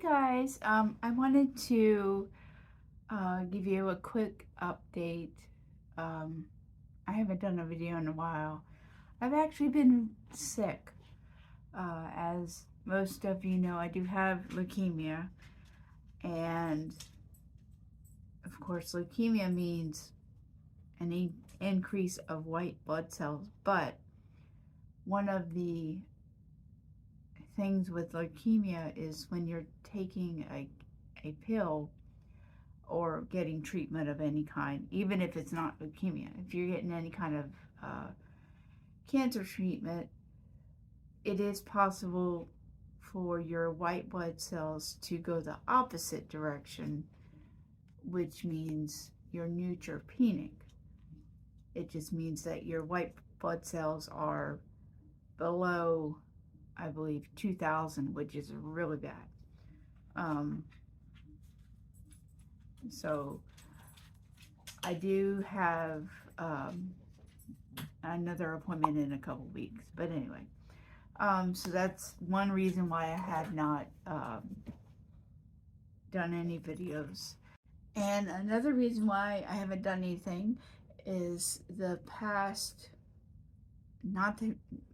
guys, I wanted to give you a quick update. Um, I haven't done a video in a while. I've actually been sick. As most of you know, I do have leukemia, and of course, leukemia means an increase of white blood cells. But one of the things with leukemia is when you're taking a pill or getting treatment of any kind, even if it's not leukemia. If you're getting any kind of cancer treatment, it is possible for your white blood cells to go the opposite direction, which means you're neutropenic. It just means that your white blood cells are below, I believe, 2,000, which is really bad. So I do have another appointment in a couple weeks. But anyway, so that's one reason why I have not done any videos. And another reason why I haven't done anything is the past,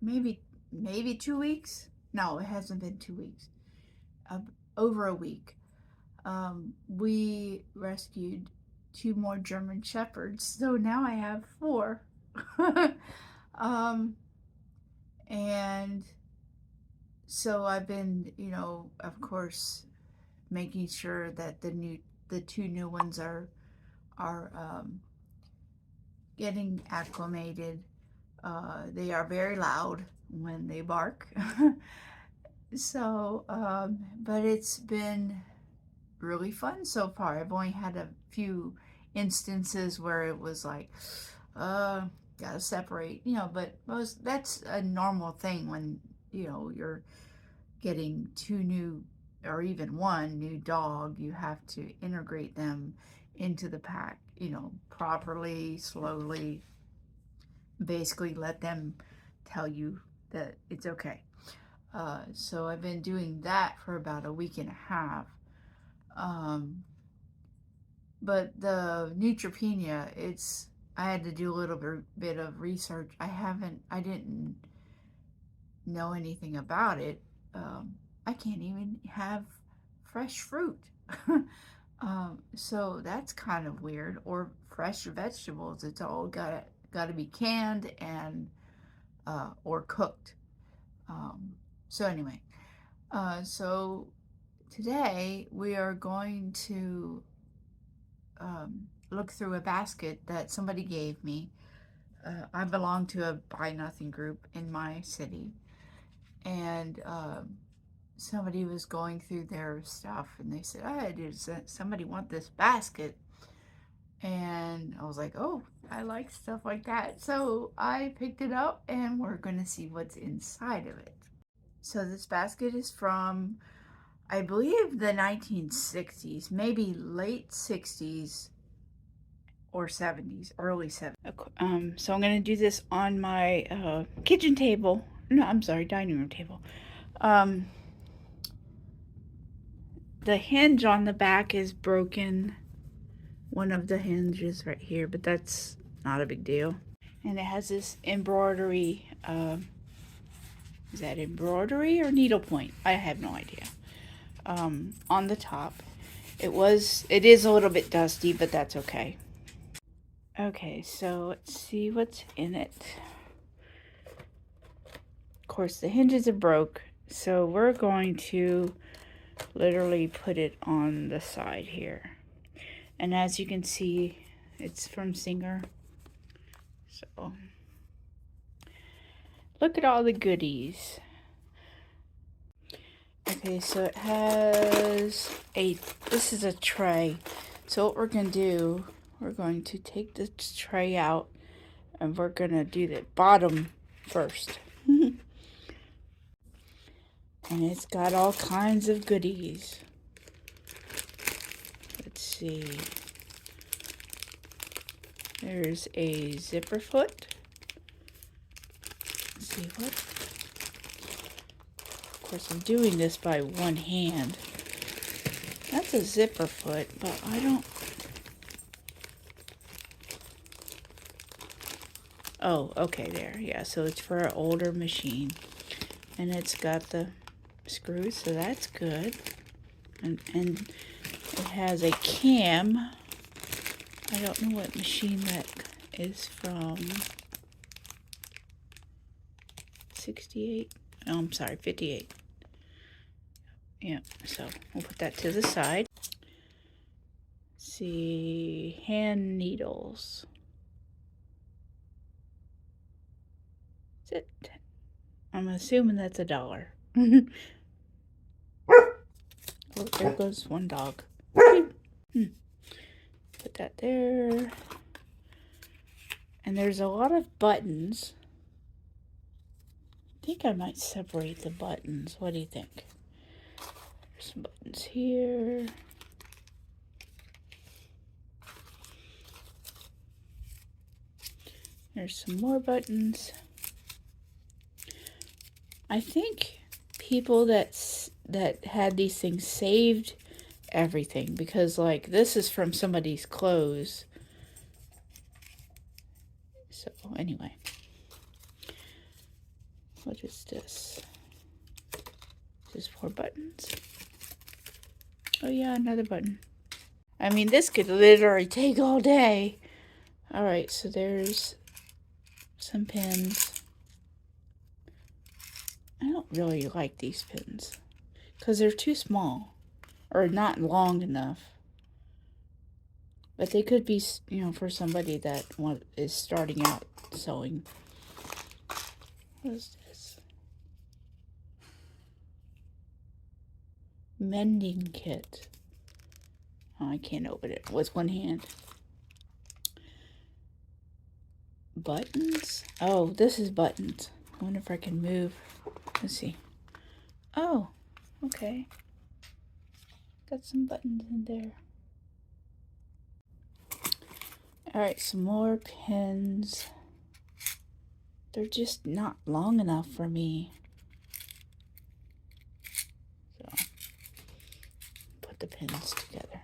maybe 2 weeks. No, it hasn't been 2 weeks. Over a week. We rescued 2 more German Shepherds, so now I have 4. And so I've been, of course, making sure that the 2 new ones are getting acclimated. They are very loud when they bark. So, but it's been really fun so far. I've only had a few instances where it was like, gotta separate, but that's a normal thing when, you're getting 2 new or even 1 new dog. You have to integrate them into the pack, properly, slowly, basically let them tell you that it's okay. So I've been doing that for about a week and a half. But the neutropenia, I had to do a little bit of research. I didn't know anything about it. I can't even have fresh fruit. So that's kind of weird. Or fresh vegetables. It's all got to be canned and or cooked. So anyway, so today we are going to look through a basket that somebody gave me. I belong to a Buy Nothing group in my city, and somebody was going through their stuff, and they said, "Oh, does somebody want this basket?" And I was like, "Oh, I like stuff like that." So I picked it up, and we're going to see what's inside of it. So this basket is from, I believe, the 1960s, maybe late 60s or 70s, early 70s. So I'm going to do this on my kitchen table. No, I'm sorry, dining room table. The hinge on the back is broken. One of the hinges right here, but that's not a big deal. And it has this embroidery. Is that embroidery or needlepoint? I have no idea. On the top. It is a little bit dusty, but that's okay. Okay, so let's see what's in it. Of course, the hinges are broke, so we're going to literally put it on the side here. And as you can see, it's from Singer. So, look at all the goodies. Okay, so it has this is a tray. So what we're going to do, we're going to take the tray out, and we're going to do the bottom first. And it's got all kinds of goodies. Let's see. There's a zipper foot. Let's see what. Of course, I'm doing this by one hand. a zipper foot, but I don't... Oh, okay, there. Yeah, so it's for an older machine. And it's got the screws, so that's good. And it has a cam. I don't know what machine that is from. 68? Oh, I'm sorry, 58. Yeah, so we'll put that to the side. Let's see, hand needles. Is it? I'm assuming that's $1. Oh, there goes one dog. Put that there. And there's a lot of buttons. I think I might separate the buttons. What do you think? There's some buttons here. There's some more buttons. I think people that had these things saved everything, because like this is from somebody's clothes. So anyway, what is this? Just 4 buttons. Oh yeah, another button. I mean, this could literally take all day. All right, so there's some pins. I don't really like these pins because they're too small or not long enough. But they could be, you know, for somebody that is starting out sewing. What is this? Mending kit. Oh, I can't open it with one hand. Buttons? Oh, this is buttons. I wonder if I can move. Let's see. Oh, okay. Got some buttons in there. Alright, some more pins. They're just not long enough for me. So, put the pins together.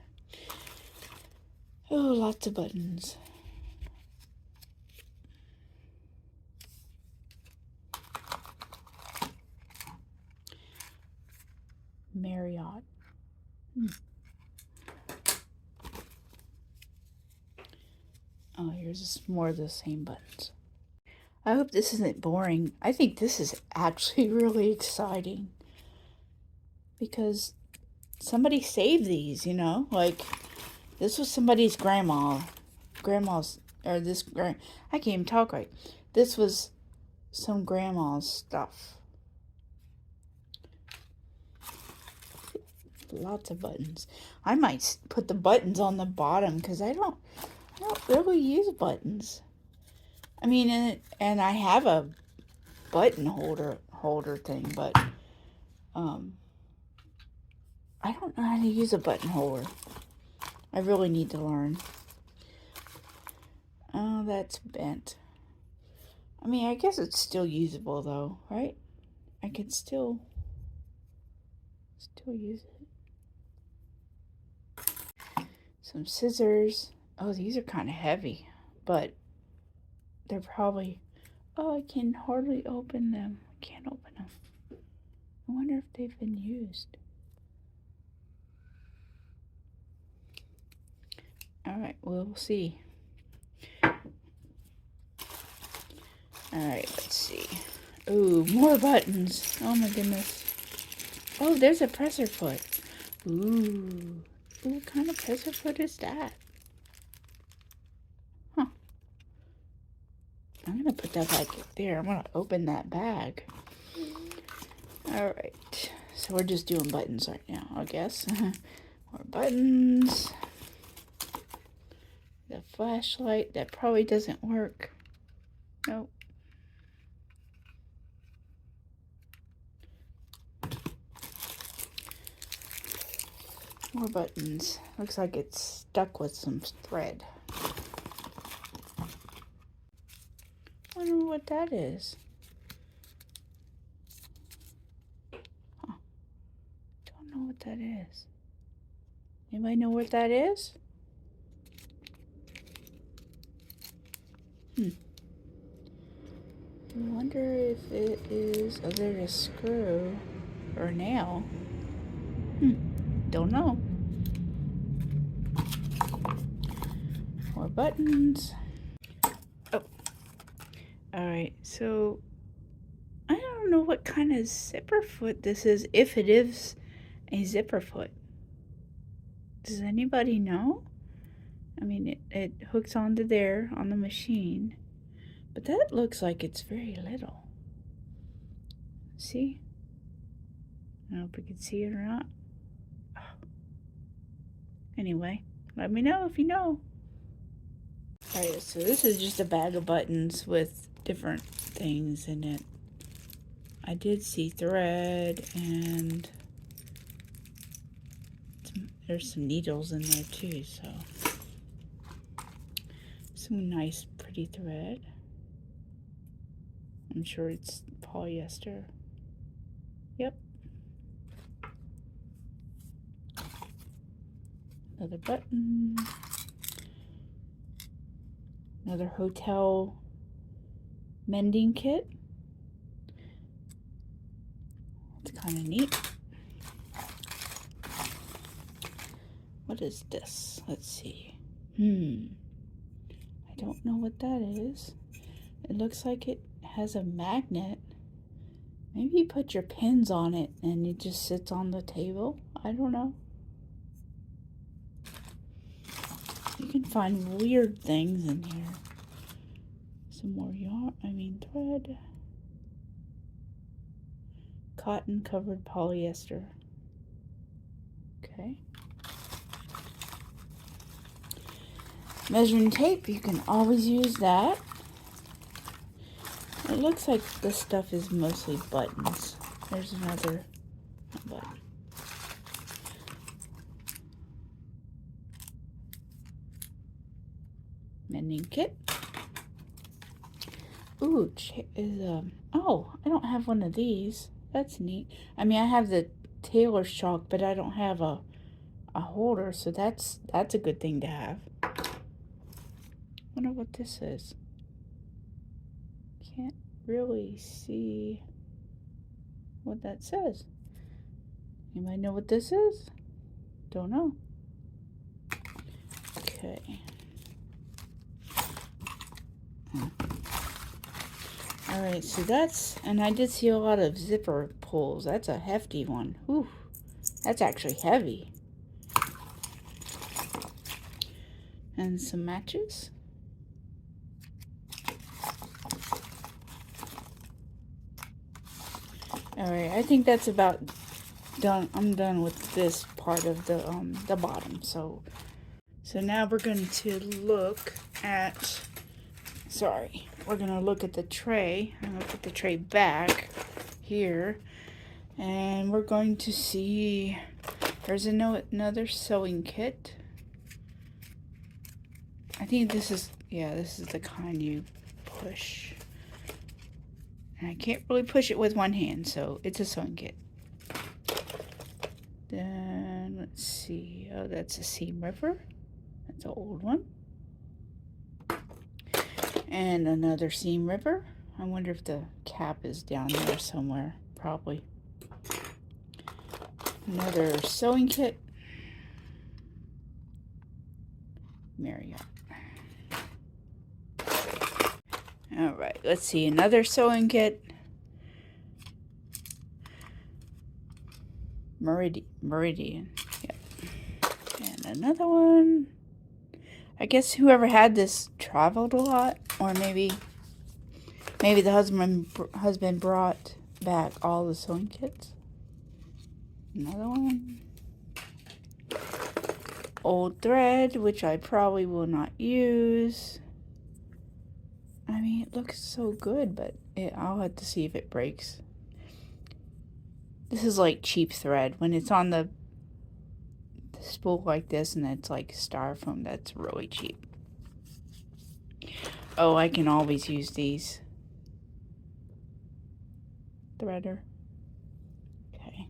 Oh, lots of buttons. Marriott. Oh, here's more of the same buttons. I hope this isn't boring. I think this is actually really exciting. Because somebody saved these, you know? Like, this was somebody's grandma's, or this, I can't even talk right. This was some grandma's stuff. Lots of buttons. I might put the buttons on the bottom because I don't really use buttons. I mean, and I have a button holder thing, but I don't know how to use a button holder. I really need to learn. Oh, that's bent. I mean, I guess it's still usable though, right? I can still use it. Some scissors. Oh, these are kind of heavy, but they're probably... Oh, I can hardly open them. I can't open them. I wonder if they've been used. Alright, we'll see. Alright, let's see. Ooh, more buttons. Oh my goodness. Oh, there's a presser foot. Ooh. What kind of presser foot is that? Huh. I'm gonna put that back there. I'm gonna open that bag. Alright. So we're just doing buttons right now, I guess. More buttons. The flashlight. That probably doesn't work. Nope. More buttons. Looks like it's stuck with some thread. I don't know what that is. Huh. Don't know what that is. Anybody know what that is? I wonder if it is. Oh, there's a screw or a nail. Don't know. More buttons. Oh. Alright, so I don't know what kind of zipper foot this is, if it is a zipper foot. Does anybody know? I mean, it hooks onto there on the machine, but that looks like it's very little. See? I don't know if we can see it or not. Anyway, let me know if you know. Alright, so this is just a bag of buttons with different things in it. I did see thread, and there's some needles in there too, so some nice pretty thread. I'm sure it's polyester. Yep. Another button. Another hotel mending kit. It's kind of neat. What is this? Let's see. I don't know what that is. It looks like it has a magnet. Maybe you put your pins on it and it just sits on the table. I don't know. You can find weird things in here. Some more yarn, thread. Cotton covered polyester. Okay. Measuring tape, you can always use that. It looks like this stuff is mostly buttons. There's another button. Mending kit. Ooh, oh, I don't have one of these. That's neat. I have the tailor's chalk, but I don't have a holder, so that's a good thing to have. Wonder what this is. Can't really see what that says. Anybody know what this is? Don't know. Okay. Alright, so and I did see a lot of zipper pulls. That's a hefty one. Whew. That's actually heavy. And some matches. Alright, I think that's about done. I'm done with this part of the bottom. So now we're going to look at, we're going to look at the tray. I'm going to put the tray back here, and we're going to see, there's another sewing kit. I think this is the kind you push. And I can't really push it with one hand, so it's a sewing kit. Then, let's see. Oh, that's a seam ripper. That's an old one. And another seam ripper. I wonder if the cap is down there somewhere. Probably. Another sewing kit. Marriott. Alright, let's see. Another sewing kit. Meridian. Yep. And another one. I guess whoever had this traveled a lot, or maybe the husband brought back all the sewing kits. Another one. Old thread, which I probably will not use. It looks so good, but I'll have to see if it breaks. This is like cheap thread. When it's on the spool like this and it's like styrofoam, that's really cheap. Oh, I can always use these. Threader. Okay.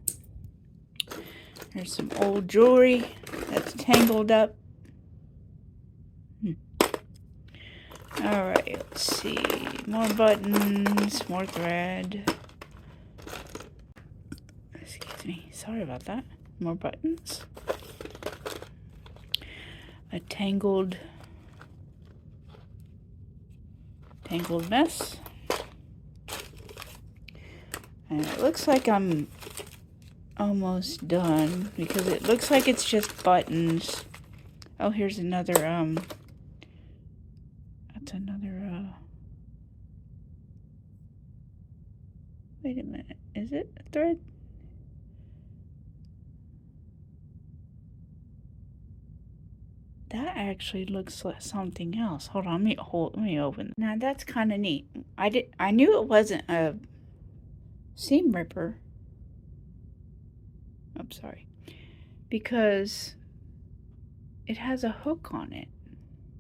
There's some old jewelry. That's tangled up. Alright, let's see. More buttons, more thread. Excuse me, sorry about that. More buttons. A tangled mess. And it looks like I'm almost done because it looks like it's just buttons. Oh, here's another, that's another, wait a minute. Is it a thread? That actually looks like something else. Hold on, let me open. Now that's kind of neat. I knew it wasn't a seam ripper. I'm sorry. Because it has a hook on it.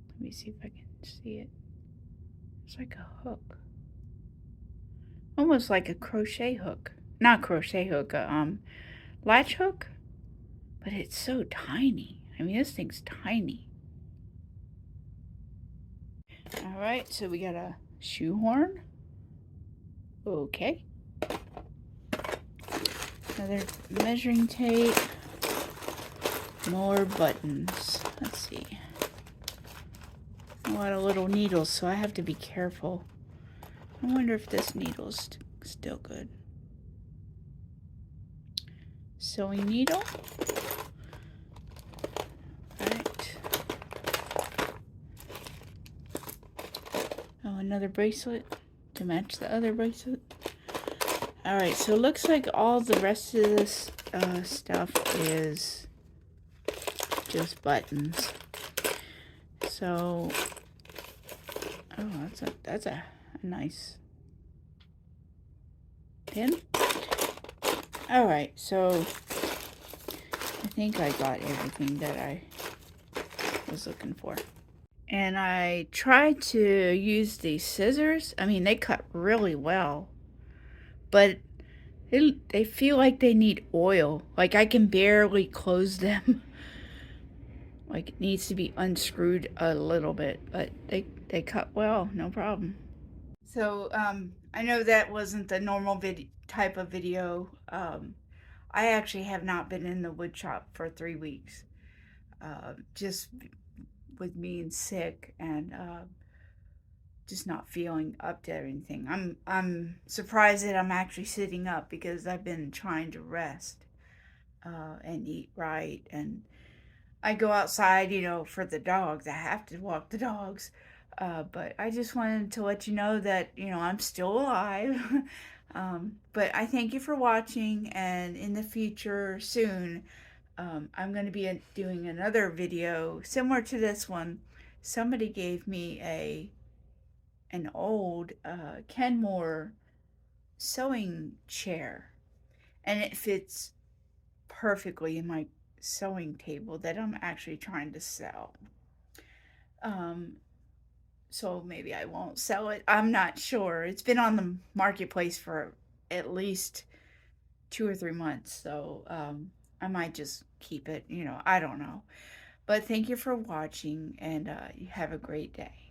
Let me see if I can see it. It's like a hook. Almost like a crochet hook. Not crochet hook, latch hook. But it's so tiny. I mean, this thing's tiny. Alright, so we got a shoehorn. Okay. Another measuring tape. More buttons. Let's see. A lot of little needles, so I have to be careful. I wonder if this needle's still good. Sewing needle. Right. Oh, another bracelet to match the other bracelet. Alright, so it looks like all the rest of this stuff is just buttons. So, oh, that's a nice pin. Alright, so I think I got everything that I was looking for. And I tried to use these scissors. I mean, they cut really well, but they feel like they need oil. Like I can barely close them. Like it needs to be unscrewed a little bit, but they cut well, no problem. So I know that wasn't the normal type of video. I actually have not been in the wood shop for 3 weeks. Just with being sick and just not feeling up to everything. I'm surprised that I'm actually sitting up because I've been trying to rest and eat right, and I go outside, you know, for the dogs. I have to walk the dogs. But I just wanted to let you know that, you know, I'm still alive. But I thank you for watching, and in the future, soon, I'm going to be doing another video similar to this one. Somebody gave me an old Kenmore sewing chair, and it fits perfectly in my sewing table that I'm actually trying to sell. So maybe I won't sell it. I'm not sure. It's been on the marketplace for at least 2 or 3 months, so I might just keep it, you know, I don't know. But thank you for watching, and you have a great day.